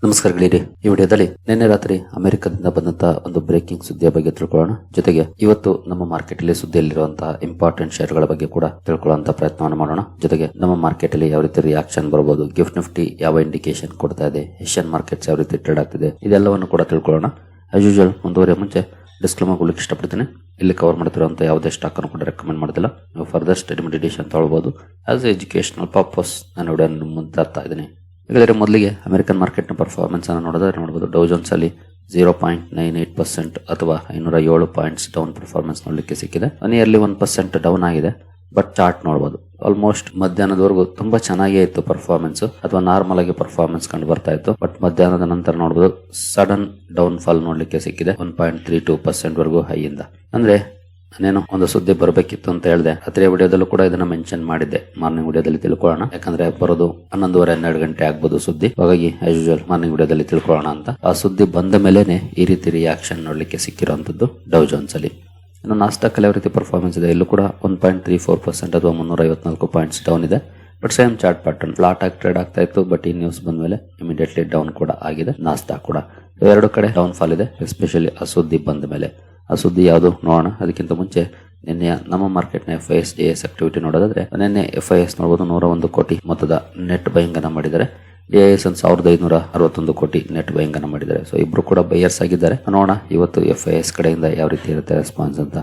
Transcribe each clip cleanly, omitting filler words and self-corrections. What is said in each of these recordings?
ನಮಸ್ಕಾರ ಗೆಳೆಯರೇ, ಈ ವಿಡಿಯೋದಲ್ಲಿ ನಿನ್ನೆ ರಾತ್ರಿ ಅಮೆರಿಕದಿಂದ ಬಂದಂತಹ ಒಂದು ಬ್ರೇಕಿಂಗ್ ಸುದ್ದಿಯ ಬಗ್ಗೆ ತಿಳ್ಕೊಳ್ಳೋಣ. ಜೊತೆಗೆ ಇವತ್ತು ನಮ್ಮ ಮಾರ್ಕೆಟ್ ಅಲ್ಲಿ ಸುದ್ದಿಯಲ್ಲಿರುವಂತಹ ಇಂಪಾರ್ಟೆಂಟ್ ಶೇರ್ ಗಳ ಬಗ್ಗೆ ಕೂಡ ತಿಳ್ಕೊಳ್ಳುವಂತ ಪ್ರಯತ್ನವನ್ನು ಮಾಡೋಣ. ಜೊತೆಗೆ ನಮ್ಮ ಮಾರ್ಕೆಟ್ ಅಲ್ಲಿ ಯಾವ ರೀತಿ ರಿಯಾಕ್ಷನ್ ಬರಬಹುದು, ಗಿಫ್ಟ್ ನಿಫ್ಟಿ ಯಾವ ಇಂಡಿಕೇಶನ್ ಕೊಡ್ತಾ ಇದೆ, ಏಷ್ಯನ್ ಮಾರ್ಕೆಟ್ಸ್ ಯಾವ ರೀತಿ ಟ್ರೇಡ್ ಆಗ್ತಿದೆ, ಇದೆಲ್ಲವನ್ನು ಕೂಡ ತಿಳ್ಕೊಳ್ಳೋಣ. ಆಸ್ ಯೂಶುವಲ್ ಮುಂದುವರಿಯ ಮುಂಚೆ ಡಿಸ್ಕ್ಲೇಮರ್ ಕೊಡ್ಲಿಕ್ಕೆ ಇಷ್ಟಪಡ್ತೀನಿ. ಇಲ್ಲಿ ಕವರ್ ಮಾಡ್ತಿರುವಂತಹ ಯಾವುದೇ ಸ್ಟಾಕ್ ಅನ್ನು ಕೂಡ ರೆಕಮೆಂಡ್ ಮಾಡೋದಿಲ್ಲ. ನೀವು ಫರ್ದರ್ ಸ್ಟಡಿ ಮೆಡಿಟೇಷನ್ ತಗೊಳ್ಬಹುದು. ಆಸ್ ಎಜುಕೇಶನಲ್ ಪರ್ಪಸ್ ನಾನು ವಿಡಿಯೋ ಮುಂದೆ ತರ್ತಾ ಇದ್ದೀನಿ. ಹಾಗಾದರೆ ಮೊದಲಿಗೆ ಅಮೆರಿಕನ್ ಮಾರ್ಕೆಟ್ನ ಪರ್ಫಾರ್ಮೆನ್ಸ್ ಅನ್ನು ನೋಡಬಹುದು. ಡೌ ಜೋನ್ಸ್ ಅಲ್ಲಿ 0.98% ಅಥವಾ 507 ಪಾಯಿಂಟ್ಸ್ ಡೌನ್ ಪರ್ಫಾರ್ಮೆನ್ಸ್ ನೋಡಲಿಕ್ಕೆ ಸಿಕ್ಕಿದೆ. ನಿಯರ್ಲಿ 1% ಡೌನ್ ಆಗಿದೆ. ಬಟ್ ಚಾರ್ಟ್ ನೋಡಬಹುದು, ಆಲ್ಮೋಸ್ಟ್ ಮಧ್ಯಾಹ್ನದವರೆಗೂ ತುಂಬಾ ಚೆನ್ನಾಗೇ ಇತ್ತು ಪರ್ಫಾರ್ಮೆನ್ಸ್, ಅಥವಾ ನಾರ್ಮಲ್ ಆಗಿ ಪರ್ಫಾರ್ಮೆನ್ಸ್ ಕಂಡು ಬರ್ತಾ ಇತ್ತು. ಬಟ್ ಮಧ್ಯಾಹ್ನದ ನಂತರ ನೋಡಬಹುದು ಸಡನ್ ಡೌನ್ ಫಾಲ್ ನೋಡ್ಲಿಕ್ಕೆ ಸಿಕ್ಕಿದೆ. 1.32% ವರೆಗೂ ಹೈ ಇಂದ. ಅಂದ್ರೆ ನಾನೇನು ಒಂದು ಸುದ್ದಿ ಬರಬೇಕಿತ್ತು ಅಂತ ಹೇಳಿದೆ. ರಾತ್ರಿ ವಿಡಿಯೋದಲ್ಲೂ ಕೂಡ ಇದನ್ನ ಮೆನ್ಷನ್ ಮಾಡಿದ್ದೆ. ಮಾರ್ನಿಂಗ್ ವಿಡಿಯೋದಲ್ಲಿ ತಿಳ್ಕೊಳ್ಳೋಣ, ಯಾಕಂದ್ರೆ ಬರೋದು 11:30-12 ಗಂಟೆ ಆಗ್ಬೋದು ಸುದ್ದಿ. ಹಾಗಾಗಿ ಆಸ್ ಯೂಶುವಲ್ ಮಾರ್ನಿಂಗ್ ವಿಡಿಯೋದಲ್ಲಿ ತಿಳ್ಕೊಳ್ಳೋಣ ಅಂತ. ಆ ಸುದ್ದಿ ಬಂದ ಮೇಲೆನೆ ಈ ರೀತಿ ರಿಯಾಕ್ಷನ್ ನೋಡ್ಲಿಕ್ಕೆ ಸಿಕ್ಕಿರುವಂತದ್ದು ಡೌ ಜೋನ್ಸ್ ಅಲ್ಲಿ. ಇನ್ನು ನಾಸ್ಡಾಕ್ ಅಲ್ಲಿ ಯಾವ ರೀತಿ ಪರ್ಫಾರ್ಮೆನ್ಸ್ ಇದೆ, ಇಲ್ಲೂ ಕೂಡ 1.34% ಅಥವಾ 354 ಪಾಯಿಂಟ್ಸ್ ಡೌನ್ ಇದೆ. But same chart pattern, flat ಆಗಿ ಟ್ರೇಡ್ ಆಗ್ತಾ ಇತ್ತು. ಬಟ್ ಈ ನ್ಯೂಸ್ ಬಂದ ಮೇಲೆ ಇಮಿಡಿಯೇಟ್ಲಿ ಡೌನ್ ಕೂಡ ಆಗಿದೆ. ನಾಸ್ಡಾಕ್ ಕೂಡ ಎರಡು ಕಡೆ ಡೌನ್ ಫಾಲ್ ಇದೆ, ಎಸ್ಪೆಷಲಿ ಆ ಸುದ್ದಿ ಬಂದ ಮೇಲೆ. ಆ ಸುದ್ದಿ ಯಾವುದು ನೋಡೋಣ. ಅದಕ್ಕಿಂತ ಮುಂಚೆ ನಿನ್ನೆ ನಮ್ಮ ಮಾರ್ಕೆಟ್ ನ FIS DIS ಆಕ್ಟಿವಿಟಿ ನೋಡೋದಾದ್ರೆ, ನಿನ್ನೆ FIS ನೋಡಬಹುದು 101 ಕೋಟಿ ಮೊತ್ತದ ನೆಟ್ ಬೈಯಿಂಗ್ ಅನ್ನ ಮಾಡಿದ್ದಾರೆ. DIS 1561 ಕೋಟಿ ನೆಟ್ ಬೈಯಿಂಗ್ ಅನ್ನ ಮಾಡಿದ್ದಾರೆ. ಸೊ ಇಬ್ರು ಕೂಡ ಬೈಯರ್ಸ್ ಆಗಿದ್ದಾರೆ. ನೋಡೋಣ ಇವತ್ತು FIS ಕಡೆಯಿಂದ ಯಾವ ರೀತಿ ಇರುತ್ತೆ ರೆಸ್ಪಾನ್ಸ್ ಅಂತ.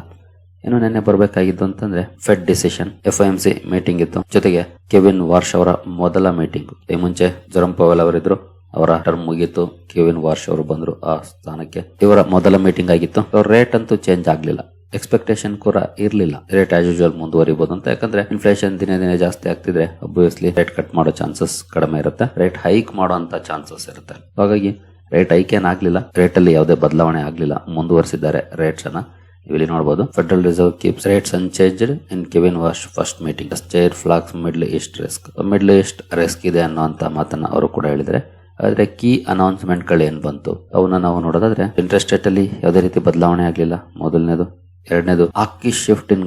ಇನ್ನು ನಿನ್ನೆ ಬರಬೇಕಾಗಿದ್ದು ಅಂತಂದ್ರೆ ಫೆಡ್ ಡಿಸಿಷನ್, FOMC ಮೀಟಿಂಗ್ ಇತ್ತು. ಜೊತೆಗೆ ಕೆವಿನ್ ವಾರ್ಷ್ ಅವರ ಮೊದಲ ಮೀಟಿಂಗ್. ಈ ಮುಂಚೆ ಜೆರೋಮ್ ಪವೆಲ್ ಅವರಿದ್ರು, ಅವರ ಟರ್ಮ್ ಮುಗೀತು. ಕೆವಿನ್ ವಾರ್ಷ್ ಅವರು ಬಂದ್ರು ಆ ಸ್ಥಾನಕ್ಕೆ. ಇವರ ಮೊದಲ ಮೀಟಿಂಗ್ ಆಗಿತ್ತು. ರೇಟ್ ಅಂತೂ ಚೇಂಜ್ ಆಗ್ಲಿಲ್ಲ, ಎಕ್ಸ್ಪೆಕ್ಟೇಷನ್ ಕೂಡ ಇರ್ಲಿಲ್ಲ. ರೇಟ್ ಆಸ್ ಯೂಶುವಲ್ ಮುಂದುವರಿಬಹುದು ಅಂತ. ಯಾಕಂದ್ರೆ ಇನ್ಫ್ಲೇಷನ್ ದಿನೇ ದಿನೇ ಜಾಸ್ತಿ ಆಗ್ತಿದ್ರೆ ಅಬ್ವಿಯಸ್ಲಿ ರೇಟ್ ಕಟ್ ಮಾಡೋ ಚಾನ್ಸಸ್ ಕಡಿಮೆ ಇರುತ್ತೆ, ರೇಟ್ ಹೈಕ್ ಮಾಡುವಂತ ಚಾನ್ಸಸ್ ಇರುತ್ತೆ. ಹಾಗಾಗಿ ರೇಟ್ ಹೈಕ್ ಏನಾಗ್ಲಿಲ್ಲ, ರೇಟ್ ಅಲ್ಲಿ ಯಾವುದೇ ಬದಲಾವಣೆ ಆಗ್ಲಿಲ್ಲ, ಮುಂದುವರಿಸಿದ್ದಾರೆ ರೇಟ್ಸ್ ಅನ್ನ. ಇಲ್ಲಿ ನೋಡಬಹುದು Federal Reserve keeps rates unchanged in Kevin Warsh first meeting. Chair flags Middle East risk, Middle East risk ಇದೆ ಅನ್ನುವಂತ ಮಾತನ್ನ ಅವರು ಕೂಡ ಹೇಳಿದ್ರೆ. ಆದ್ರೆ ಕೀ ಅನೌನ್ಸ್ಮೆಂಟ್ ಗಳು ಏನ್ ಬಂತು ಅವನ್ನ ನಾವು ನೋಡೋದಾದ್ರೆ, ಇಂಟ್ರೆಸ್ಟ್ ರೇಟ್ ಅಲ್ಲಿ ಯಾವುದೇ ರೀತಿ ಬದಲಾವಣೆ ಆಗ್ಲಿಲ್ಲ, ಮೊದಲನೇದು. ಎರಡನೇದು ಆಕಿ ಶಿಫ್ಟ್ ಇನ್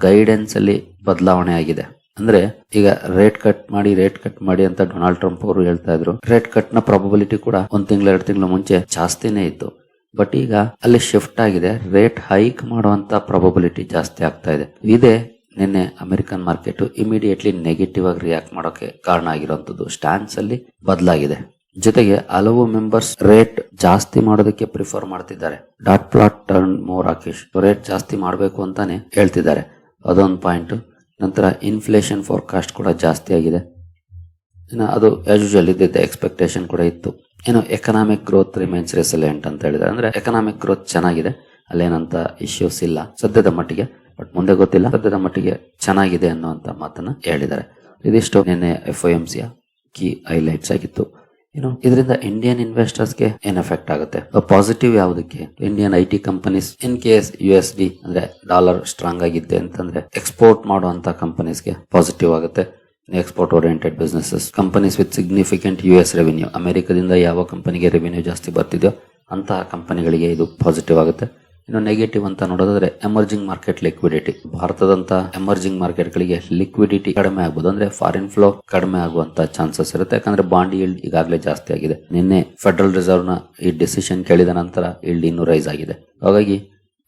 ಗೈಡೆನ್ಸ್ ಅಲ್ಲಿ ಬದಲಾವಣೆ ಆಗಿದೆ. ಅಂದ್ರೆ ಈಗ ರೇಟ್ ಕಟ್ ಮಾಡಿ ಅಂತ ಡೊನಾಲ್ಡ್ ಟ್ರಂಪ್ ಅವರು ಹೇಳ್ತಾ ಇದ್ರು. ರೇಟ್ ಕಟ್ ನ ಪ್ರಾಬಬಿಲಿಟಿ ಕೂಡ 1 ತಿಂಗಳು 2 ತಿಂಗಳು ಮುಂಚೆ ಜಾಸ್ತಿನೇ ಇತ್ತು. ಬಟ್ ಈಗ ಅಲ್ಲಿ ಶಿಫ್ಟ್ ಆಗಿದೆ, ರೇಟ್ ಹೈಕ್ ಮಾಡುವಂತ ಪ್ರಾಬಬಿಲಿಟಿ ಜಾಸ್ತಿ ಆಗ್ತಾ ಇದೆ. ಇದೇ ನಿನ್ನೆ ಅಮೆರಿಕನ್ ಮಾರ್ಕೆಟ್ ಇಮಿಡಿಯೇಟ್ಲಿ ನೆಗೆಟಿವ್ ಆಗಿ ರಿಯಾಕ್ಟ್ ಮಾಡೋಕೆ ಕಾರಣ ಆಗಿರುವಂತದ್ದು. ಸ್ಟ್ಯಾನ್ಸ್ ಅಲ್ಲಿ ಬದಲಾಗಿದೆ. ಜೊತೆಗೆ ಹಲವು ಮೆಂಬರ್ಸ್ ರೇಟ್ ಜಾಸ್ತಿ ಮಾಡೋದಕ್ಕೆ ಪ್ರಿಫರ್ ಮಾಡ್ತಿದ್ದಾರೆ. Dot plot turn more hawkish, rate ಜಾಸ್ತಿ ಮಾಡಬೇಕು ಅಂತಾನೆ ಹೇಳ್ತಿದ್ದಾರೆ. ಅದೊಂದು ಪಾಯಿಂಟ್. ನಂತರ ಇನ್ಫ್ಲೇಷನ್ ಫೋರ್ಕಾಸ್ಟ್ ಕೂಡ ಜಾಸ್ತಿ ಆಗಿದೆ. ಇನ್ನು ಅದು ಆಸ್ ಯೂಶುವಲ್ ಇದ್ದಿದ್ದ ಎಕ್ಸ್ಪೆಕ್ಟೇಷನ್ ಕೂಡ ಇತ್ತು. ಏನು ಎಕನಾಮಿಕ್ ಗ್ರೋತ್ ರಿಮೈನ್ಸ್ ರೆಸಿಲಿಯಂಟ್ ಅಂತ ಹೇಳಿದ್ದಾರೆ. ಅಂದ್ರೆ ಎಕನಾಮಿಕ್ ಗ್ರೋತ್ ಚೆನ್ನಾಗಿದೆ, ಅಲ್ಲೇನಂತ ಇಶ್ಯೂಸ್ ಇಲ್ಲ ಸದ್ಯದ ಮಟ್ಟಿಗೆ. ಬಟ್ ಮುಂದೆ ಗೊತ್ತಿಲ್ಲ, ಸದ್ಯದ ಮಟ್ಟಿಗೆ ಚೆನ್ನಾಗಿದೆ ಅನ್ನುವಂತ ಮಾತನ್ನ ಹೇಳಿದ್ದಾರೆ. ಇದಿಷ್ಟು ನಿನ್ನೆ FOMC ಕೀ ಹೈಲೈಟ್ಸ್ ಆಗಿತ್ತು. ಏನು ಇದರಿಂದ ಇಂಡಿಯನ್ ಇನ್ವೆಸ್ಟರ್ಸ್ ಗೆ ಏನ್ ಎಫೆಕ್ಟ್ ಆಗುತ್ತೆ, ಪಾಸಿಟಿವ್ ಯಾವುದಕ್ಕೆ? Indian IT companies, in case USD ಅಂದ್ರೆ ಡಾಲರ್ ಸ್ಟ್ರಾಂಗ್ ಆಗಿದ್ದೆ ಅಂತಂದ್ರೆ ಎಕ್ಸ್ಪೋರ್ಟ್ ಮಾಡುವಂತ ಕಂಪನೀಸ್ಗೆ ಪಾಸಿಟಿವ್ ಆಗುತ್ತೆ. Export oriented businesses, companies with significant US revenue, ಅಮೆರಿಕದಿಂದ ಯಾವ ಕಂಪನಿಗೆ ರೆವಿನ್ಯೂ ಜಾಸ್ತಿ ಬರ್ತಿದೆಯೋ ಅಂತಹ ಕಂಪನಿಗಳಿಗೆ ಇದು ಪಾಸಿಟಿವ್ ಆಗುತ್ತೆ. ಇನ್ನು ನೆಗೆಟಿವ್ ಅಂತ ನೋಡೋದಾದ್ರೆ ಎಮರ್ಜಿಂಗ್ ಮಾರ್ಕೆಟ್ ಲಿಕ್ವಿಡಿಟಿ. ಭಾರತದಂತ ಎಮರ್ಜಿಂಗ್ ಮಾರ್ಕೆಟ್ ಗಳಿಗೆ ಲಿಕ್ವಿಡಿಟಿ ಕಡಿಮೆ ಆಗ್ಬೋದು, ಅಂದ್ರೆ ಫಾರಿನ್ ಫ್ಲೋ ಕಡಿಮೆ ಆಗುವಂತ ಚಾನ್ಸಸ್ ಇರುತ್ತೆ. ಯಾಕಂದ್ರೆ ಬಾಂಡ್ ಈಲ್ಡ್ ಈಗಾಗಲೇ ಜಾಸ್ತಿ ಆಗಿದೆ. ನಿನ್ನೆ ಫೆಡರಲ್ ರಿಸರ್ವ್ ನ ಈ ಡಿಸಿಷನ್ ಕೇಳಿದ ನಂತರ ಈಲ್ಡ್ ಇನ್ನೂ ರೈಸ್ ಆಗಿದೆ. ಹಾಗಾಗಿ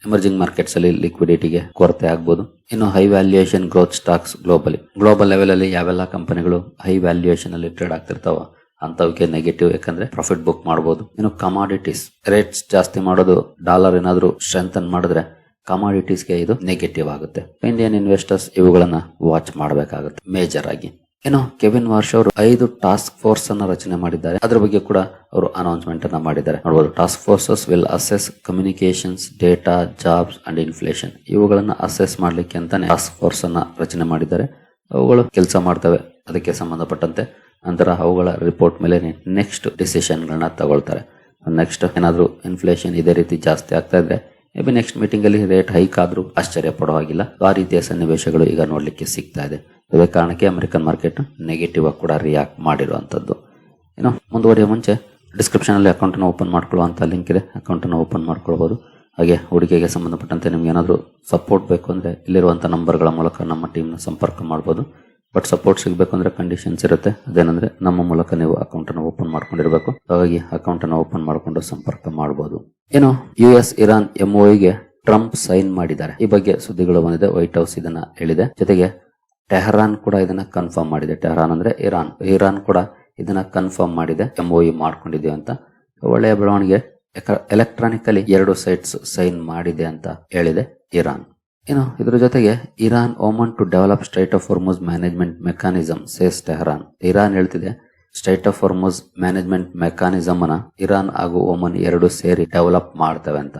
ಎಮರ್ಜಿಂಗ್ ಮಾರ್ಕೆಟ್ಸ್ ಅಲ್ಲಿ ಲಿಕ್ವಿಡಿಟಿಗೆ ಕೊರತೆ ಆಗ್ಬೋದು. ಇನ್ನು high valuation growth stocks global level ಅಲ್ಲಿ ಯಾವೆಲ್ಲ ಕಂಪನಿಗಳು ಹೈ ವ್ಯಾಲ್ಯೂಯೇಷನ್ ಅಲ್ಲಿ ಟ್ರೇಡ್ ಆಗ್ತಿರ್ತಾವ ಅಂತವಕ್ಕೆ ನೆಗೆಟಿವ್, ಯಾಕಂದ್ರೆ ಪ್ರಾಫಿಟ್ ಬುಕ್ ಮಾಡಬಹುದು. ಇನ್ನು ಕಮಾಡಿಟೀಸ್ ರೇಟ್ಸ್ ಜಾಸ್ತಿ ಮಾಡೋದು, ಡಾಲರ್ ಏನಾದ್ರು ಸ್ಟ್ರೆಂಥನ್ ಮಾಡಿದ್ರೆ ಕಮಾಡಿಟೀಸ್ಗೆ ಇದು ನೆಗೆಟಿವ್ ಆಗುತ್ತೆ. ಇಂಡಿಯನ್ ಇನ್ವೆಸ್ಟರ್ಸ್ ಇವುಗಳನ್ನ ವಾಚ್ ಮಾಡಬೇಕಾಗುತ್ತೆ ಮೇಜರ್ ಆಗಿ. ಏನು ಕೆವಿನ್ ವಾರ್ಷ್ ಅವರು 5 ಟಾಸ್ಕ್ ಫೋರ್ಸ್ ಅನ್ನ ರಚನೆ ಮಾಡಿದ್ದಾರೆ. ಅದ್ರ ಬಗ್ಗೆ ಕೂಡ ಅವರು ಅನೌನ್ಸ್ಮೆಂಟ್ ಅನ್ನ ಮಾಡಿದ್ದಾರೆ. ನೋಡಬಹುದು, task forces will assess communications, data, jobs and inflation. ಇವುಗಳನ್ನ ಅಸೆಸ್ ಮಾಡ್ಲಿಕ್ಕೆ ಅಂತಾನೆ ಟಾಸ್ಕ್ ಫೋರ್ಸ್ ಅನ್ನ ರಚನೆ ಮಾಡಿದ್ದಾರೆ. ಅವುಗಳು ಕೆಲಸ ಮಾಡ್ತವೆ ಅದಕ್ಕೆ ಸಂಬಂಧಪಟ್ಟಂತೆ. ನಂತರ ಅವುಗಳ ರಿಪೋರ್ಟ್ ಮೇಲೆ ನೆಕ್ಸ್ಟ್ ಡಿಸಿಷನ್ ಗಳನ್ನ ತಗೊಳ್ತಾರೆ. ನೆಕ್ಸ್ಟ್ ಏನಾದ್ರು ಇನ್ಫ್ಲೇಷನ್ ಇದೇ ರೀತಿ ಜಾಸ್ತಿ ಆಗ್ತಾ ಇದ್ರೆ ಮೇ ಬಿ ನೆಕ್ಸ್ಟ್ ಮೀಟಿಂಗ್ ಅಲ್ಲಿ ರೇಟ್ ಹೈಕ್ ಆದ್ರೂ ಆಶ್ಚರ್ಯ ಪಡೋ ಹಾಗಿಲ್ಲ. ಆ ರೀತಿಯ ಸನ್ನಿವೇಶಗಳು ಈಗ ನೋಡ್ಲಿಕ್ಕೆ ಸಿಗ್ತಾ ಇದೆ. ಇದೇ ಕಾರಣಕ್ಕೆ ಅಮೆರಿಕನ್ ಮಾರ್ಕೆಟ್ ನೆಗೆಟಿವ್ ಆಗಿ ಕೂಡ ರಿಯಾಕ್ಟ್ ಮಾಡಿರುವಂತದ್ದು. ಇನ್ನು ಮುಂದುವರಿಯ ಮುಂಚೆ ಡಿಸ್ಕ್ರಿಪ್ಷನ್ ಅಲ್ಲಿ ಅಕೌಂಟ್ ಅನ್ನು ಓಪನ್ ಮಾಡ್ಕೊಳ್ಳುವಂತ ಲಿಂಕ್ ಇದೆ, ಅಕೌಂಟ್ ಅನ್ನು ಓಪನ್ ಮಾಡ್ಕೊಳ್ಬಹುದು. ಹಾಗೆ ಹೂಡಿಕೆಗೆ ಸಂಬಂಧಪಟ್ಟಂತೆ ನಿಮ್ಗೆ ಏನಾದರೂ ಸಪೋರ್ಟ್ ಬೇಕು ಅಂದ್ರೆ ಇಲ್ಲಿರುವಂತಹ ನಂಬರ್ಗಳ ಮೂಲಕ ನಮ್ಮ ಟೀಮ್ನ ಸಂಪರ್ಕ ಮಾಡಬಹುದು. ಬಟ್ ಸಪೋರ್ಟ್ ಸಿಗಬೇಕು ಅಂದ್ರೆ ಕಂಡೀಷನ್ಸ್ ಇರುತ್ತೆ. ಅದೇನಂದ್ರೆ ನಮ್ಮ ಮೂಲಕ ನೀವು ಅಕೌಂಟ್ ಅನ್ನು ಓಪನ್ ಮಾಡ್ಕೊಂಡಿರ್ಬೇಕು. ಹಾಗಾಗಿ ಅಕೌಂಟ್ ಅನ್ನು ಓಪನ್ ಮಾಡಿಕೊಂಡು ಸಂಪರ್ಕ ಮಾಡಬಹುದು. ಏನು US ಇರಾನ್ MOUಗೆ ಟ್ರಂಪ್ ಸೈನ್ ಮಾಡಿದ್ದಾರೆ. ಈ ಬಗ್ಗೆ ಸುದ್ದಿಗಳು ಬಂದಿದೆ. ವೈಟ್ ಹೌಸ್ ಇದನ್ನ ಹೇಳಿದೆ. ಜೊತೆಗೆ ಟೆಹರಾನ್ ಕೂಡ ಇದನ್ನ ಕನ್ಫರ್ಮ್ ಮಾಡಿದೆ. ಟೆಹರಾನ್ ಅಂದ್ರೆ ಇರಾನ್ ಕೂಡ ಇದನ್ನ ಕನ್ಫರ್ಮ್ ಮಾಡಿದೆ. MOU ಮಾಡ್ಕೊಂಡಿದೆ ಅಂತ. ಒಳ್ಳೆಯ ಬೆಳವಣಿಗೆ. ಎಲೆಕ್ಟ್ರಾನಿಕಲಿ 2 ಸೈಟ್ಸ್ ಸೈನ್ ಮಾಡಿದೆ ಅಂತ ಹೇಳಿದೆ ಇರಾನ್. ಇದ್ರ ಜೊತೆಗೆ Iran Oman to develop Strait of Hormuz management mechanism says Tehran. Iran ಹೇಳ್ತಿದೆ Strait of Hormuz management mechanism ಅನ್ನ ಇರಾನ್ ಹಾಗೂ ಓಮನ್ 2 ಸೇರಿ ಡೆವಲಪ್ ಮಾಡ್ತವೆ ಅಂತ.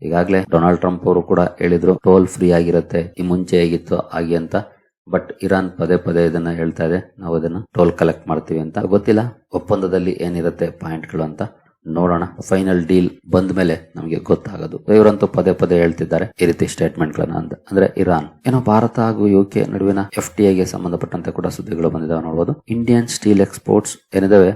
ಈಗಾಗಲೇ ಡೊನಾಲ್ಡ್ ಟ್ರಂಪ್ ಅವರು ಕೂಡ ಹೇಳಿದ್ರು ಟೋಲ್ ಫ್ರೀ ಆಗಿರುತ್ತೆ, ಈ ಮುಂಚೆ ಹೇಗಿತ್ತು ಹಾಗೆ ಅಂತ. ಬಟ್ ಇರಾನ್ ಪದೇ ಪದೇ ಇದನ್ನ ಹೇಳ್ತಾ ಇದೆ, ನಾವು ಇದನ್ನ ಟೋಲ್ ಕಲೆಕ್ಟ್ ಮಾಡ್ತೀವಿ ಅಂತ. ಗೊತ್ತಿಲ್ಲ ಒಪ್ಪಂದದಲ್ಲಿ ಏನಿರುತ್ತೆ ಪಾಯಿಂಟ್ಗಳು ಅಂತ. ನೋಡೋಣ, ಫೈನಲ್ ಡೀಲ್ ಬಂದ ಮೇಲೆ ನಮಗೆ ಗೊತ್ತಾಗೋದು. ಇವರಂತೂ ಪದೇ ಪದೇ ಹೇಳ್ತಿದ್ದಾರೆ ಈ ರೀತಿ ಸ್ಟೇಟ್ಮೆಂಟ್ ಗಳನ್ನ ಅಂತ. ಅಂದ್ರೆ ಇರಾನ್ ಭಾರತ ಹಾಗೂ UK ನಡುವಿನ FTAಗೆ ಸಂಬಂಧಪಟ್ಟಂತೆ ಕೂಡ ಸುದ್ದಿಗಳು ಬಂದಿದ್ದಾವೆ ನೋಡಬಹುದು. ಇಂಡಿಯನ್ ಸ್ಟೀಲ್ ಎಕ್ಸ್ಪೋರ್ಟ್ಸ್ ಏನಿದಾವೆ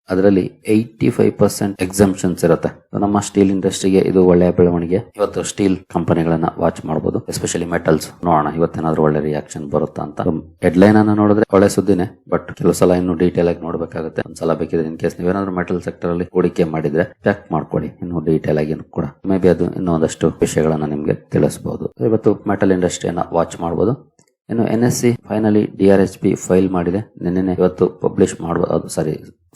ಅದರಲ್ಲಿ 85% ಎಕ್ಸಂಪ್ಷನ್ಸ್ ಇರುತ್ತೆ. ನಮ್ಮ ಸ್ಟೀಲ್ ಇಂಡಸ್ಟ್ರಿಗೆ ಇದು ಒಳ್ಳೆಯ ಬೆಳವಣಿಗೆ. ಇವತ್ತು ಸ್ಟೀಲ್ ಕಂಪನಿಗಳನ್ನ ವಾಚ್ ಮಾಡಬಹುದು, ಎಸ್ಪೆಷಲಿ ಮೆಟಲ್ಸ್. ನೋಡೋಣ ಇವತ್ತೇನಾದ್ರೂ ಒಳ್ಳೆ ರಿಯಾಕ್ಷನ್ ಬರುತ್ತಾ ಅಂತ. ಹೆಡ್ಲೈನ್ ಅನ್ನ ನೋಡಿದ್ರೆ ಒಳ್ಳೆ ಸುದ್ದಿನೇ, ಬಟ್ ಕೆಲವು ಸಲ ಇನ್ನು ಡೀಟೇಲ್ ಆಗಿ ನೋಡ್ಬೇಕಾಗುತ್ತೆ. ಒಂದ್ಸಲ ಬೇಕಿದ್ರೆ ಇನ್ ಕೇಸ್ ನೀವೇನಾದ್ರೂ ಮೆಟಲ್ ಸೆಕ್ಟರ್ ಅಲ್ಲಿ ಹೂಡಿಕೆ ಮಾಡಿದ್ರೆ ಚೆಕ್ ಮಾಡ್ಕೊಳ್ಳಿ, ಇನ್ನು ಡೀಟೇಲ್ ಆಗಿ ಕೂಡ ಮೇ ಬಿ ಅದು ಇನ್ನೂ ಒಂದಷ್ಟು ವಿಷಯಗಳನ್ನ ನಿಮ್ಗೆ ತಿಳಿಸಬಹುದು. ಇವತ್ತು ಮೆಟಲ್ ಇಂಡಸ್ಟ್ರಿಯನ್ನ ವಾಚ್ ಮಾಡಬಹುದು. ಇನ್ನು NSE ಫೈನಲಿ DRHP ಫೈಲ್ ಮಾಡಿದೆ. ನಿನ್ನೆ ಇವತ್ತು ಪಬ್ಲಿಷ್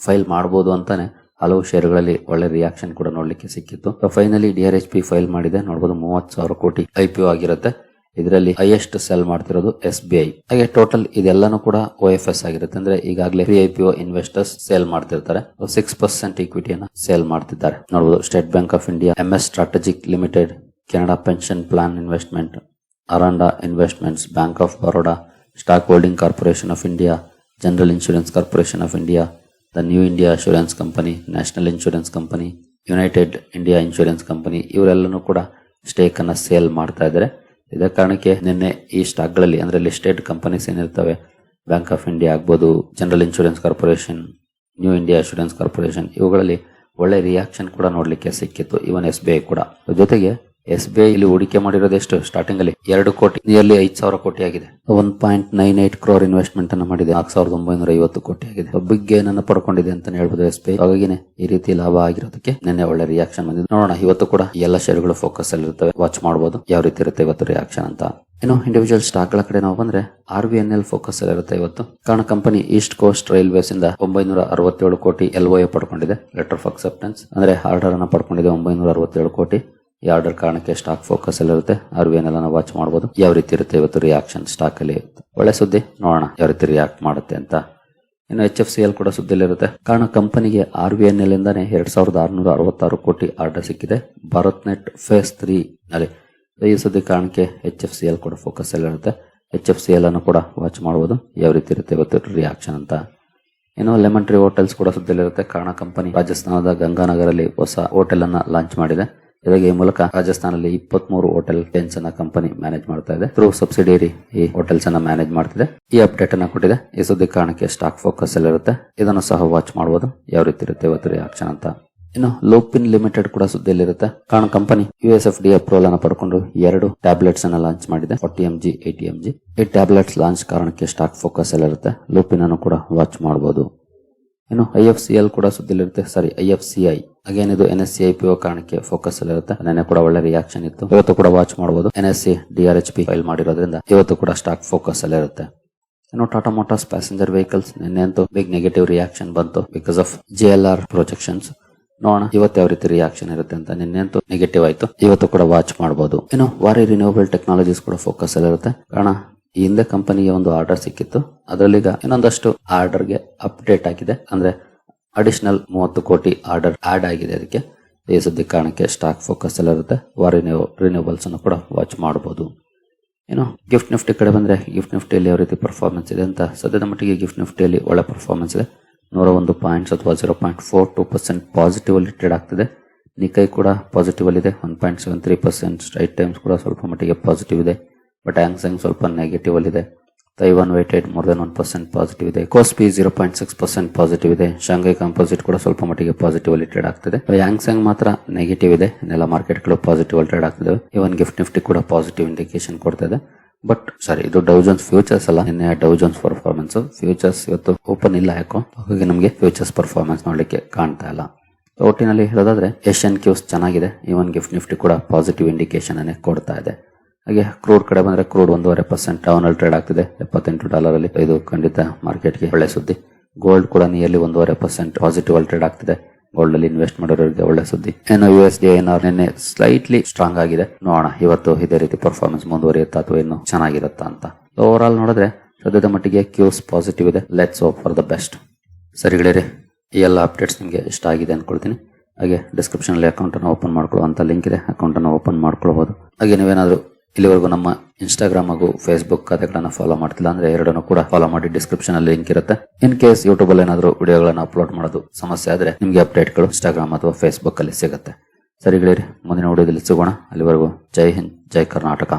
ಫೈಲ್ ಮಾಡಬಹುದು ಅಂತಾನೆ ಹಲವು ಷೇರುಗಳಲ್ಲಿ ಒಳ್ಳೆ ರಿಯಾಕ್ಷನ್ ಕೂಡ ನೋಡ್ಲಿಕ್ಕೆ ಸಿಕ್ಕಿತ್ತು. ಫೈನಲಿ DRHP ಫೈಲ್ ಮಾಡಿದೆ. ನೋಡಬಹುದು 30,000 ಕೋಟಿ IPO ಆಗಿರುತ್ತೆ. ಇದರಲ್ಲಿ ಹೈಯೆಸ್ಟ್ ಸೆಲ್ ಮಾಡ್ತಿರೋದು SBI. ಹಾಗೆ ಟೋಟಲ್ ಇದೆಲ್ಲಾನು ಕೂಡ OFS ಆಗಿರುತ್ತೆ. ಅಂದ್ರೆ ಈಗಾಗಲೇ IPO ಇನ್ವೆಸ್ಟರ್ಸ್ ಸೇಲ್ ಮಾಡ್ತಿರ್ತಾರೆ. 6% ಇಕ್ವಿಟಿಯನ್ನ ಸೇಲ್ ಮಾಡ್ತಿದ್ದಾರೆ. ನೋಡಬಹುದು State Bank of India, MS Strategic Limited, Canada Pension Plan Investment, Aranda Investments, Bank of Baroda, Stock Holding Corporation of India, General Insurance Corporation of India, the New India Assurance Company, National Insurance Company, United India Insurance Company ಇವರೆಲ್ಲನೂ ಕೂಡ stake ಅನ್ನ sale ಮಾಡ್ತಾ ಇದ್ದಾರೆ. ಇದೇ ಕಾರಣಕ್ಕೆ ನಿನ್ನೆ ಈ ಸ್ಟಾಕ್ ಗಳಲ್ಲಿ ಅಂದ್ರೆ ಲಿಸ್ಟೆಡ್ ಕಂಪನೀಸ್ ಏನಿರ್ತವೆ, ಬ್ಯಾಂಕ್ ಆಫ್ ಇಂಡಿಯಾ ಆಗ್ಬೋದು, General Insurance Corporation, New India Assurance Corporation, ಇವುಗಳಲ್ಲಿ ಒಳ್ಳೆ ರಿಯಾಕ್ಷನ್ ಕೂಡ ನೋಡ್ಲಿಕ್ಕೆ ಸಿಕ್ಕಿತ್ತು. ಇವನ್ SBI ಕೂಡ. ಜೊತೆಗೆ SBI ಇಲ್ಲಿ ಹೂಡಿಕೆ ಮಾಡಿರೋದು ಎಷ್ಟು ಸ್ಟಾರ್ಟಿಂಗ್ ಅಲ್ಲಿ 2 ಕೋಟಿ, ನಿಯರ್ಲಿ 5,000 ಕೋಟಿ ಆಗಿದೆ. 1.98 ಕ್ರೋರ್ ಇನ್ವೆಸ್ಟ್ಮೆಂಟ್ ಅನ್ನು ಮಾಡಿದೆ. 4,950 ಕೋಟಿ ಆಗಿದೆ. ಬಿಗ್ ಗೇನ್ ಅನ್ನು ಪಡ್ಕೊಂಡಿದೆ ಅಂತ ಹೇಳ್ಬೋದು SBI. ಹಾಗಾಗಿನೇ ಈ ರೀತಿ ಲಾಭ ಆಗಿರೋದಕ್ಕೆ ನಿನ್ನೆ ಒಳ್ಳೆ ರಿಯಾಕ್ಷನ್ ಬಂದಿದೆ. ನೋಡೋಣ ಇವತ್ತು ಕೂಡ ಎಲ್ಲ ಷೇರುಗಳು ಫೋಕಸ್ ಅಲ್ಲಿ ಇರ್ತವೆ, ವಾಚ್ ಮಾಡಬಹುದು ಯಾವ ರೀತಿ ಇರುತ್ತೆ ಇವತ್ತು ರಿಯಾಕ್ಷನ್ ಅಂತ. ಇನ್ನು ಇಂಡಿವಿಜುವಲ್ ಸ್ಟಾಕ್ ಗಳ ಕಡೆ ನಾವು ಬಂದ್ರೆ RVNL ಫೋಕಸ್ ಅಲ್ಲಿ ಇರುತ್ತೆ ಇವತ್ತು. ಕಾರಣ ಕಂಪನಿ ಈಸ್ಟ್ ಕೋಸ್ಟ್ ರೈಲ್ವೇಸ್ ಇಂದ 967 ಕೋಟಿ LOA ಪಡ್ಕೊಂಡಿದೆ, ಲೆಟರ್ ಆಫ್ ಅಕ್ಸೆಪ್ಟೆನ್ಸ್. ಅಂದ್ರೆ ಆರ್ಡರ್ ಅನ್ನ ಪಡ್ಕೊಂಡಿದೆ 967 ಕೋಟಿ. ಈ ಆರ್ಡರ್ ಕಾರಣಕ್ಕೆ ಸ್ಟಾಕ್ ಫೋಕಸ್ ಅಲ್ಲಿ ಇರುತ್ತೆ. RVNL ಅನ್ನ ವಾಚ್ ಮಾಡಬಹುದು ಯಾವ ರೀತಿ ಇರುತ್ತೆ ಇವತ್ತು ರಿಯಾಕ್ಷನ್ ಸ್ಟಾಕ್ ಅಲ್ಲಿ. ಒಳ್ಳೆ ಸುದ್ದಿ, ನೋಡೋಣ ಯಾವ ರೀತಿ ರಿಯಾಕ್ಟ್ ಮಾಡುತ್ತೆ ಅಂತ. ಇನ್ನು HFCL ಕೂಡ ಸುದ್ದಿಲಿರುತ್ತೆ. ಕಾರಣ ಕಂಪನಿಗೆ RVNL ಇಂದಾನೆ 2,666 ಕೋಟಿ ಆರ್ಡರ್ ಸಿಕ್ಕಿದೆ ಭಾರತ್ ನೆಟ್ ಫೇಸ್ 3 ನಲ್ಲಿ. ಈ ಸುದ್ದಿ ಕಾರಣಕ್ಕೆ HFCL ಕೂಡ ಫೋಕಸ್ ಅಲ್ಲಿ ಇರುತ್ತೆ. HFCL ಅನ್ನು ಕೂಡ ವಾಚ್ ಮಾಡಬಹುದು ಯಾವ ರೀತಿ ಇರುತ್ತೆ ಇವತ್ತು ರಿಯಾಕ್ಷನ್ ಅಂತ. ಇನ್ನು ಲೆಮನ್ ಟ್ರೀ ಹೋಟೆಲ್ಸ್ ಕೂಡ ಸುದ್ದಿಲಿರುತ್ತೆ. ಕಾರಣ ಕಂಪನಿ ರಾಜಸ್ಥಾನದ ಗಂಗಾನಗರಲ್ಲಿ ಹೊಸ ಹೋಟೆಲ್ ಅನ್ನ ಲಾಂಚ್ ಮಾಡಿದೆ. ಜೊತೆಗೆ ಈ ಮೂಲಕ ರಾಜಸ್ಥಾನದಲ್ಲಿ 23 ಹೋಟೆಲ್ ಚೈನ್ಸ್ ಅನ್ನ ಕಂಪನಿ ಮ್ಯಾನೇಜ್ ಮಾಡ್ತಾ ಇದೆ. ಥ್ರೂ ಸಬ್ಸಿಡಿಯರಿ ಈ ಹೋಟೆಲ್ಸ್ ಅನ್ನ ಮ್ಯಾನೇಜ್ ಮಾಡ್ತಿದೆ. ಈ ಅಪ್ಡೇಟ್ ಅನ್ನ ಕೊಟ್ಟಿದೆ. ಈ ಸುದ್ದಿ ಕಾರಣಕ್ಕೆ ಸ್ಟಾಕ್ ಫೋಕಸ್ ಅಲ್ಲಿ ಇರುತ್ತೆ. ಇದನ್ನು ಸಹ ವಾಚ್ ಮಾಡಬಹುದು ಯಾವ ರೀತಿ ಇರುತ್ತೆ ಇವತ್ತು ರಿಯಾಕ್ಷನ್ ಅಂತ. ಇನ್ನು ಲೂಪಿನ್ ಲಿಮಿಟೆಡ್ ಕೂಡ ಸುದ್ದಿಯಲ್ಲಿರುತ್ತೆ. ಕಾರಣ ಕಂಪನಿ USFDA ಅಪ್ರೂವಲ್ ಅನ್ನು ಪಡ್ಕೊಂಡು 2 ಟ್ಯಾಬ್ಲೆಟ್ಸ್ ಅನ್ನ ಲಾಂಚ್ ಮಾಡಿದೆ, 40 mg 80 mg. ಈ ಟ್ಯಾಬ್ಲೆಟ್ಸ್ ಲಾಂಚ್ ಕಾರಣಕ್ಕೆ ಸ್ಟಾಕ್ ಫೋಕಸ್ ಅಲ್ಲಿ ಇರುತ್ತೆ. ಲೂಪಿನ್ ಅನ್ನು ಕೂಡ ವಾಚ್ ಮಾಡಬಹುದು. ಇನ್ನು IFCL ಕೂಡ ಸುದ್ದಿಲಿರುತ್ತೆ. IFCI ಅಗೇನ್ ಇದು NSE IPO ಕಾರಣಕ್ಕೆ ಫೋಕಸ್ ಅಲ್ಲಿ ಇರುತ್ತೆ. ನೆನ್ನೆ ಕೂಡ ಒಳ್ಳೆ ರಿಯಾಕ್ಷನ್ ಇತ್ತು. ಇವತ್ತು ಕೂಡ ವಾಚ್ ಮಾಡಬಹುದು. NSE DRHP ಫೈಲ್ ಮಾಡಿರೋದ್ರಿಂದ ಇವತ್ತು ಕೂಡ ಸ್ಟಾಕ್ ಫೋಕಸ್ ಅಲ್ಲಿ ಇರುತ್ತೆ. ಇನ್ನು ಟಾಟಾ ಮೋಟಾರ್ಸ್ ಪ್ಯಾಸೆಂಜರ್ ವೆಹಿಕಲ್ಸ್ ನಿನ್ನೆ ಅಂತೂ ಬಿಗ್ ನೆಗೆಟಿವ್ ರಿಯಾಕ್ಷನ್ ಬಂತು ಬಿಕಾಸ್ ಆಫ್ JLR ಪ್ರೊಜೆಕ್ಷನ್ಸ್. ನೋಡೋಣ ಇವತ್ತು ಯಾವ ರೀತಿ ರಿಯಾಕ್ಷನ್ ಇರುತ್ತೆ ಅಂತ. ನಿನ್ನೆ ಅಂತೂ ನೆಗೆಟಿವ್ ಆಯ್ತು, ಇವತ್ತು ಕೂಡ ವಾಚ್ ಮಾಡಬಹುದು. ಇನ್ನು ವಾರಿ ರಿನ್ಯೂವಬಲ್ ಟೆಕ್ನಾಲಜೀಸ್ ಕೂಡ ಫೋಕಸ್ ಅಲ್ಲಿ ಇರುತ್ತೆ. ಕಾರಣ ಈ ಹಿಂದೆ ಕಂಪನಿಗೆ ಒಂದು ಆರ್ಡರ್ ಸಿಕ್ಕಿತ್ತು, ಅದರಲ್ಲಿ ಈಗ ಇನ್ನೊಂದಷ್ಟು ಆರ್ಡರ್ಗೆ ಅಪ್ಡೇಟ್ ಆಗಿದೆ. ಅಂದ್ರೆ ಅಡಿಷನಲ್ 30 ಕೋಟಿ ಆರ್ಡರ್ ಆಡ್ ಆಗಿದೆ. ಅದಕ್ಕೆ ಈ ಸುದ್ದಿ ಕಾರಣಕ್ಕೆ ಸ್ಟಾಕ್ ಫೋಕಸ್ ಅಲ್ಲಿ ಇರುತ್ತೆ. ವಾರಿ ರಿನ್ಯೂವಬಲ್ಸ್ ಅನ್ನು ಕೂಡ ವಾಚ್ ಮಾಡಬಹುದು. ಇನ್ನು ಗಿಫ್ಟ್ ನಿಫ್ಟಿ ಕಡೆ ಬಂದ್ರೆ ಗಿಫ್ಟ್ ನಿಫ್ಟಿಯಲ್ಲಿ ಯಾವ ರೀತಿ ಪರ್ಫಾರ್ಮೆನ್ಸ್ ಇದೆ ಅಂತ. ಸದ್ಯದ ಮಟ್ಟಿಗೆ ಗಿಫ್ಟ್ ನಿಫ್ಟಿಯಲ್ಲಿ ಒಳ್ಳೆ ಪರ್ಫಾರ್ಮೆನ್ಸ್ ಇದೆ. 101 ಪಾಯಿಂಟ್ಸ್ ಅಥವಾ 0.42% ಪಾಸಿಟಿವ್ ಅಲ್ಲಿ ಟ್ರೇಡ್ ಆಗ್ತಿದೆ. ನಿಕೈ ಕೂಡ ಪಾಸಿಟಿವ್ ಅಲ್ಲಿ ಇದೆ, 1.73%. ಸ್ಟ್ರೈಟ್ ಟೈಮ್ಸ್ ಕೂಡ ಸ್ವಲ್ಪ ಮಟ್ಟಿಗೆ ಪಾಸಿಟಿವ್ ಇದೆ. ಬಟ್ ಹ್ಯಾಂಗ್ಸೆಂಗ್ ಸ್ವಲ್ಪ ನೆಗೆಟಿವ್ ಅಲ್ಲಿ ಇದೆ. Taiwan weighted more than 1% positive ಇದೆ. ಕೋಸ್ಪಿ 0.6% ಪಾಸಿಟಿವ್ ಇದೆ. ಶಾಂಘೈ ಕಾಂಪೋಸಿಟ್ ಕೂಡ ಸ್ವಲ್ಪ ಮಟ್ಟಿಗೆ ಪಾಸಿಟಿವ್ ಅಲ್ಲಿ ಟ್ರೇಡ್ ಆಗ್ತಿದೆ. ಹ್ಯಾಂಗ್ಸೆಂಗ್ ಮಾತ್ರ ನೆಗೆಟಿವ್ ಇದೆ. ಇನ್ನೆಲ್ಲ ಮಾರ್ಕೆಟ್ ಗಳು ಪಾಸಿಟಿವ್ ಅಲ್ಲಿ ಟ್ರೇಡ್ ಆಗ್ತಿದೆ. ಇವನ್ ಗಿಫ್ಟ್ ನಿಫ್ಟಿ ಕೂಡ ಪಾಸಿಟಿವ್ ಇಂಡಿಕೇಶನ್ ಕೊಡ್ತಾ ಇದೆ. ಬಟ್ ಸಾರಿ, ಇದು ಡೌ ಜೋನ್ಸ್ ಫ್ಯೂಚರ್ಸ್ ಅಲ್ಲ, ನಿನ್ನೆ ಡೌ ಜೋನ್ಸ್ ಪರ್ಫಾರ್ಮೆನ್ಸ್. ಫ್ಯೂಚರ್ಸ್ ಇವತ್ತು ಓಪನ್ ಇಲ್ಲ ಯಾಕೋ, ಹಾಗಾಗಿ ನಮಗೆ ಫ್ಯೂಚರ್ಸ್ ಪರ್ಫಾರ್ಮೆನ್ಸ್ ನೋಡ್ಲಿಕ್ಕೆ ಕಾಣ್ತಾ ಇಲ್ಲ. ಒಟ್ಟಿನಲ್ಲಿ ಹೇಳೋದಾದ್ರೆ ಏಷ್ಯನ್ ಕ್ಯೂಸ್ ಚೆನ್ನಾಗಿದೆ, ಈವನ್ ಗಿಫ್ಟ್ ನಿಫ್ಟಿ ಕೂಡ ಪಾಸಿಟಿವ್ ಇಂಡಿಕೇಶನ್ ಅನ್ನೇ ಕೊಡ್ತಾ ಇದೆ. ಹಾಗೆ ಕ್ರೂಡ್ ಕಡೆ ಬಂದ್ರೆ ಕ್ರೂಡ್ 1.5% ಡೌನ್ ಅಲ್ಲಿ ಟ್ರೇಡ್ ಆಗ್ತಿದೆ $78 ಅಲ್ಲಿ. ಇದು ಖಂಡಿತ ಮಾರ್ಕೆಟ್ಗೆ ಒಳ್ಳೆ ಸುದ್ದಿ. ಗೋಲ್ಡ್ ಕೂಡ ನಿಯರ್ಲಿ 1.5% ಪಾಸಿಟಿವ್ ಅಲ್ಲಿ ಟ್ರೇಡ್ ಆಗ್ತಿದೆ. ಗೋಲ್ಡ್ ಅಲ್ಲಿ ಇನ್ವೆಸ್ಟ್ ಮಾಡೋರಿಗೆ ಒಳ್ಳೆ ಸುದ್ದಿ. ಏನು USD INR ನಿನ್ನೆ ಸ್ಲೈಟ್ಲಿ ಸ್ಟ್ರಾಂಗ್ ಆಗಿದೆ. ನೋಡೋಣ ಇವತ್ತು ಇದೇ ರೀತಿ ಪರ್ಫಾರ್ಮೆನ್ಸ್ ಮುಂದುವರಿಯುತ್ತಾ ಅಥವಾ ಇನ್ನು ಚೆನ್ನಾಗಿರುತ್ತಾ ಅಂತ. ಓವರ್ ಆಲ್ ನೋಡಿದ್ರೆ ಸದ್ಯದ ಮಟ್ಟಿಗೆ ಕ್ಯೂಸ್ ಪಾಸಿಟಿವ್ ಇದೆ. Let's hope for the best. ಸರಿ ಗೆಳೆಯರೆ, ಈ ಎಲ್ಲ ಅಪ್ಡೇಟ್ಸ್ ನಿಮಗೆ ಇಷ್ಟ ಆಗಿದೆ ಅನ್ಕೊಳ್ತೀನಿ. ಹಾಗೆ ಡಿಸ್ಕ್ರಿಪ್ಷನ್ ಅಲ್ಲಿ ಅಕೌಂಟ್ ಅನ್ನು ಓಪನ್ ಮಾಡ್ಕೊಳ್ಳುವಂತ ಲಿಂಕ್ ಇದೆ, ಅಕೌಂಟ್ ಅನ್ನು ಓಪನ್ ಮಾಡ್ಕೊಳ್ಬಹುದು. ಹಾಗೆ ನೀವೇನಾದ್ರೂ ಇಲ್ಲಿವರೆಗೂ ನಮ್ಮ ಇನ್ಸ್ಟಾಗ್ರಾಮ್ ಹಾಗೂ ಫೇಸ್ಬುಕ್ ಖಾತೆಗಳನ್ನ ಫಾಲೋ ಮಾಡ್ತಿಲ್ಲ ಅಂದ್ರೆ ಎರಡನ್ನು ಕೂಡ ಫಾಲೋ ಮಾಡಿ. ಡಿಸ್ಕ್ರಿಪ್ಷನ್ ಅಲ್ಲಿ ಲಿಂಕ್ ಇರುತ್ತೆ. ಇನ್ ಕೇಸ್ ಯೂಟ್ಯೂಬ್ ಅಲ್ಲಿ ಏನಾದರೂ ವಿಡಿಯೋಗಳನ್ನ ಅಪ್ಲೋಡ್ ಮಾಡೋದು ಸಮಸ್ಯೆ ಆದ್ರೆ ನಿಮಗೆ ಅಪ್ಡೇಟ್ಗಳು ಇನ್ಸ್ಟಾಗ್ರಾಮ್ ಅಥವಾ ಫೇಸ್ಬುಕ್ ಅಲ್ಲಿ ಸಿಗುತ್ತೆ. ಸರಿ ಗೆಳೆಯರೆ, ಮುಂದಿನ ವಿಡಿಯೋದಲ್ಲಿ ಸಿಗೋಣ. ಅಲ್ಲಿವರೆಗೂ ಜೈ ಹಿಂದ್, ಜೈ ಕರ್ನಾಟಕ.